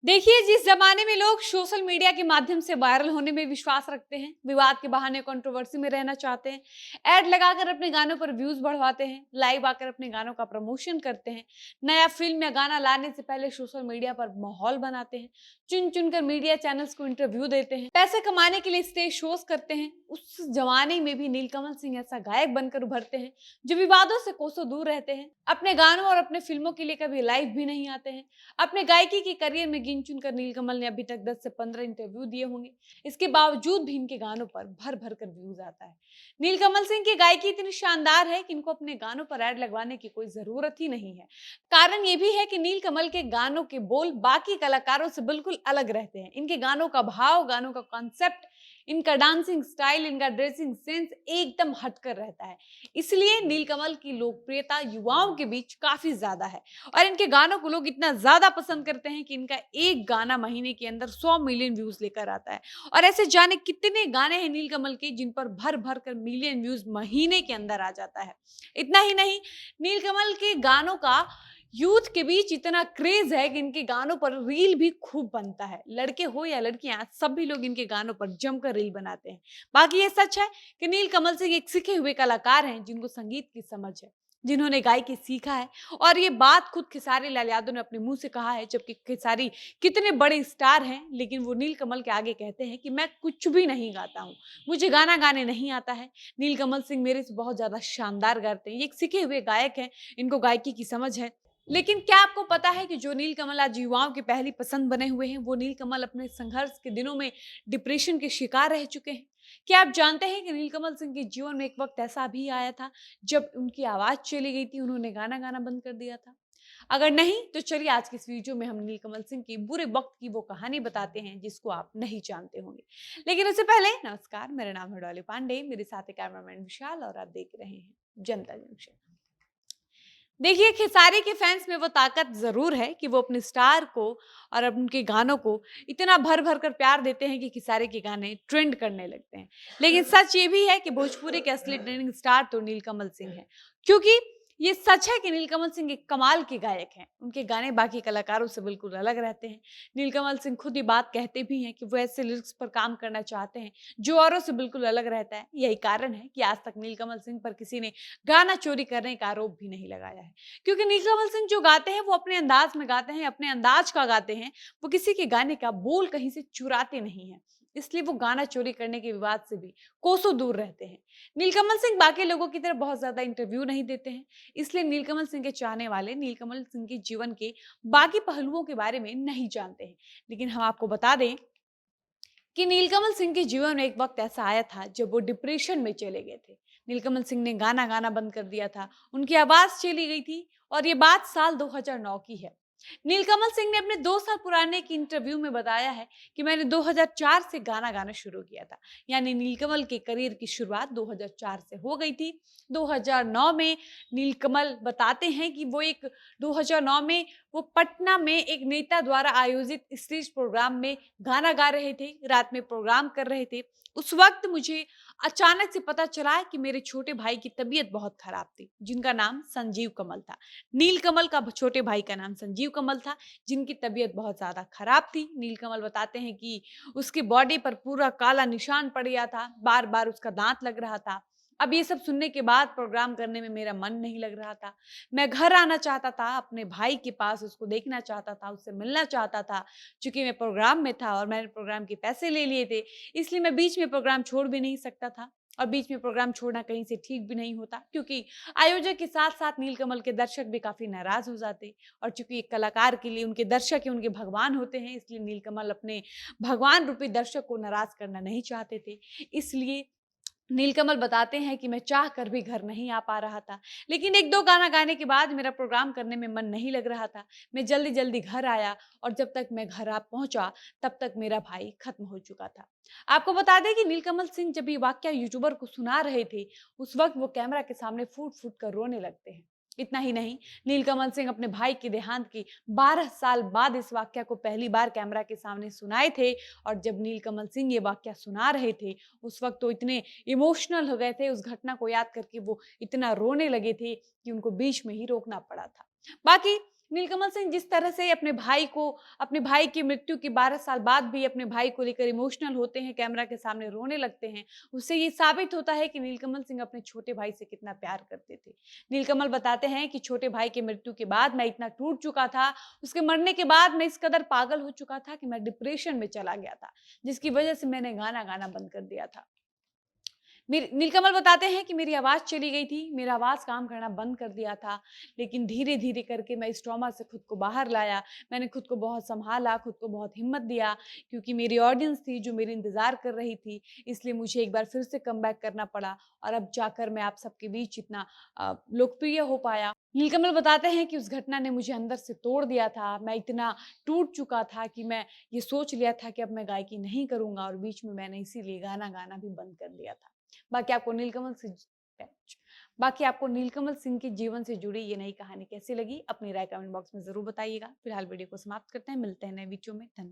देखिए, जिस जमाने में लोग सोशल मीडिया के माध्यम से वायरल होने में विश्वास रखते हैं, विवाद के बहाने कंट्रोवर्सी में रहना चाहते हैं, ऐड लगाकर अपने गानों पर व्यूज बढ़वाते हैं, लाइव आकर अपने गानों का प्रमोशन करते हैं, नया फिल्म या गाना लाने से पहले सोशल मीडिया पर माहौल बनाते हैं, चुन चुनकर मीडिया चैनल्स को इंटरव्यू देते हैं, पैसे कमाने के लिए स्टेज शोज करते हैं। उस जमाने में भी नीलकमल सिंह ऐसा गायक बनकर उभरते हैं जो विवादों से कोसों दूर रहते हैं, अपने गानों और अपने फिल्मों के लिए कभी लाइव भी नहीं आते हैं। अपने गायकी के करियर में गिन चुनकर नीलकमल ने अभी तक 10 से 15 इंटरव्यू दिए होंगे। इसके बावजूद भी इनके गानों पर भर भर कर व्यूज आता है। नीलकमल सिंह की गायकी इतनी शानदार है कि इनको अपने गानों पर ऐड लगवाने की कोई जरूरत ही नहीं है। कारण ये भी है कि नीलकमल के गानों के बोल बाकी कलाकारों से बिल्कुल अलग रहते हैं। इनके गानों का भाव, गानों का कॉन्सेप्ट, इनका डांसिंग स्टाइल, इनका ड्रेसिंग सेंस एकदम हटकर रहता है। इसलिए नीलकमल की लोकप्रियता युवाओं के बीच काफी ज्यादा है और इनके गानों को लोग इतना ज्यादा पसंद करते हैं कि इनका एक गाना महीने के अंदर 100 मिलियन व्यूज लेकर आता है। और ऐसे जाने कितने गाने हैं नीलकमल के जिन पर भर भर कर मिलियन व्यूज महीने के अंदर आ जाता है। इतना ही नहीं, नीलकमल के गानों का यूथ के बीच इतना क्रेज है कि इनके गानों पर रील भी खूब बनता है। लड़के हो या लड़कियां, सभी लोग इनके गानों पर जमकर रील बनाते हैं। बाकी ये सच है कि नीलकमल सिंह एक सीखे हुए कलाकार हैं जिनको संगीत की समझ है, जिन्होंने गायकी सीखा है। और ये बात खुद खेसारी लाल यादव ने अपने मुंह से कहा है, जबकि खेसारी कितने बड़े स्टार हैं लेकिन वो नीलकमल के आगे कहते हैं कि मैं कुछ भी नहीं गाता हूँ, मुझे गाना गाने नहीं आता है। नीलकमल सिंह मेरे से बहुत ज्यादा शानदार गाते हैं, ये एक सीखे हुए गायक हैं, इनको गायकी की समझ है। लेकिन क्या आपको पता है कि जो नीलकमल आज युवाओं की पहली पसंद बने हुए हैं, वो नीलकमल अपने संघर्ष के दिनों में डिप्रेशन के शिकार रह चुके हैं। क्या आप जानते हैं कि नीलकमल सिंह के जीवन में एक वक्त ऐसा भी आया था जब उनकी आवाज चली गई थी, उन्होंने गाना गाना बंद कर दिया था? अगर नहीं तो चलिए आज की इस वीडियो में हम नीलकमल सिंह की बुरे वक्त की वो कहानी बताते हैं जिसको आप नहीं जानते होंगे। लेकिन उससे पहले नमस्कार, मेरा नाम है डॉली पांडे, मेरे साथ है कैमरामैन विशाल और आप देख रहे हैं जनता जंक्शन। देखिए, खेसारी के फैंस में वो ताकत जरूर है कि वो अपने स्टार को और उनके गानों को इतना भर भर कर प्यार देते हैं कि खेसारी के गाने ट्रेंड करने लगते हैं। लेकिन सच ये भी है कि भोजपुरी के असली ट्रेंडिंग स्टार तो नीलकमल सिंह है, क्योंकि ये सच है कि नीलकमल सिंह एक कमाल के गायक हैं। उनके गाने बाकी कलाकारों से बिल्कुल अलग रहते हैं। नीलकमल सिंह खुद ये बात कहते भी हैं कि वो ऐसे लिरिक्स पर काम करना चाहते हैं जो औरों से बिल्कुल अलग रहता है। यही कारण है कि आज तक नीलकमल सिंह पर किसी ने गाना चोरी करने का आरोप भी नहीं लगाया है, क्योंकि नीलकमल सिंह जो गाते हैं वो अपने अंदाज में गाते हैं, अपने अंदाज का गाते हैं। वो किसी के गाने का बोल कहीं से चुराते नहीं हैं, इसलिए वो गाना चोरी करने के विवाद से भी कोसों दूर रहते हैं। नीलकमल सिंह बाकी लोगों की तरह बहुत ज्यादा इंटरव्यू नहीं देते हैं, इसलिए नीलकमल सिंह के चाहने वाले नीलकमल सिंह के जीवन के बाकी पहलुओं के बारे में नहीं जानते हैं। लेकिन हम आपको बता दें कि नीलकमल सिंह के जीवन में एक वक्त ऐसा आया था जब वो डिप्रेशन में चले गए थे। नीलकमल सिंह ने गाना गाना बंद कर दिया था, उनकी आवाज चली गई थी और ये बात साल 2009 की है। नीलकमल सिंह ने अपने 2 साल पुराने एक इंटरव्यू में बताया है कि मैंने 2004 से गाना गाना शुरू किया था। यानी नीलकमल के करियर की शुरुआत 2004 से हो गई थी। 2009 में नीलकमल बताते हैं कि वो एक 2009 में वो पटना में एक नेता द्वारा आयोजित स्टेज प्रोग्राम में गाना गा रहे थे, रात में प्रोग्राम कर रहे थे। उस वक्त मुझे अचानक से पता चला कि मेरे छोटे भाई की तबीयत बहुत खराब थी, जिनका नाम संजीव कमल था। नीलकमल का छोटे भाई का नाम संजीव कमल था, जिनकी तबीयत बहुत ज्यादा खराब थी। नीलकमल बताते हैं कि उसकी बॉडी पर पूरा काला निशान पड़ गया था, बार बार उसका दांत लग रहा था। अब ये सब सुनने के बाद प्रोग्राम करने में मेरा मन नहीं लग रहा था। मैं घर आना चाहता था, अपने भाई के पास उसको देखना चाहता था, उससे मिलना चाहता था। चूंकि मैं प्रोग्राम में था और मैंने प्रोग्राम के पैसे ले लिए थे, इसलिए मैं बीच में प्रोग्राम छोड़ भी नहीं सकता था। और बीच में प्रोग्राम छोड़ना कहीं से ठीक भी नहीं होता, क्योंकि आयोजक के साथ साथ नीलकमल के दर्शक भी काफी नाराज हो जाते। और चूंकि एक कलाकार के लिए उनके दर्शक ही उनके भगवान होते हैं, इसलिए नीलकमल अपने भगवान रूपी दर्शक को नाराज करना नहीं चाहते थे। इसलिए नीलकमल बताते हैं कि मैं चाह कर भी घर नहीं आ पा रहा था। लेकिन 1-2 गाना गाने के बाद मेरा प्रोग्राम करने में मन नहीं लग रहा था। मैं जल्दी-जल्दी घर आया और जब तक मैं घर आ पहुंचा तब तक मेरा भाई खत्म हो चुका था। आपको बता दें कि नीलकमल सिंह जब ये वाकया यूट्यूबर को सुना रहे थे, उस वक्त वो कैमरा के सामने फूट-फूट कर रोने लगते हैं। इतना ही नहीं, नीलकमल सिंह अपने भाई के देहांत की 12 साल बाद इस वाकया को पहली बार कैमरा के सामने सुनाए थे। और जब नीलकमल सिंह ये वाकया सुना रहे थे, उस वक्त तो इतने इमोशनल हो गए थे, उस घटना को याद करके वो इतना रोने लगे थे कि उनको बीच में ही रोकना पड़ा था। बाकी नीलकमल सिंह जिस तरह से अपने भाई की मृत्यु के 12 साल बाद भी अपने भाई को लेकर इमोशनल होते हैं, कैमरा के सामने रोने लगते हैं, उससे ये साबित होता है कि नीलकमल सिंह अपने छोटे भाई से कितना प्यार करते थे। नीलकमल बताते हैं कि छोटे भाई की मृत्यु के बाद मैं इतना टूट चुका था, उसके मरने के बाद मैं इस कदर पागल हो चुका था कि मैं डिप्रेशन में चला गया था, जिसकी वजह से मैंने गाना गाना बंद कर दिया था। नीलकमल बताते हैं कि मेरी आवाज़ चली गई थी, मेरा आवाज़ काम करना बंद कर दिया था, लेकिन धीरे-धीरे करके मैं इस ट्रॉमा से खुद को बाहर लाया। मैंने खुद को बहुत सँभाला, खुद को बहुत हिम्मत दिया, क्योंकि मेरी ऑडियंस थी जो मेरी इंतज़ार कर रही थी, इसलिए मुझे एक बार फिर से कमबैक करना पड़ा और अब जाकर मैं आप सबके बीच इतना लोकप्रिय हो पाया। नीलकमल बताते हैं कि उस घटना ने मुझे अंदर से तोड़ दिया था, मैं इतना टूट चुका था कि मैं ये सोच लिया था कि अब मैं गायकी नहीं करूँगा और बीच में मैंने इसीलिए गाना गाना भी बंद कर दिया था। बाकी आपको नीलकमल सिंह बाकी आपको नीलकमल सिंह के जीवन से जुड़ी ये नई कहानी कैसी लगी? अपनी राय कमेंट बॉक्स में ज़रूर बताइएगा। फिलहाल वीडियो को समाप्त करते हैं, मिलते हैं नए वीडियो में। धन्यवाद।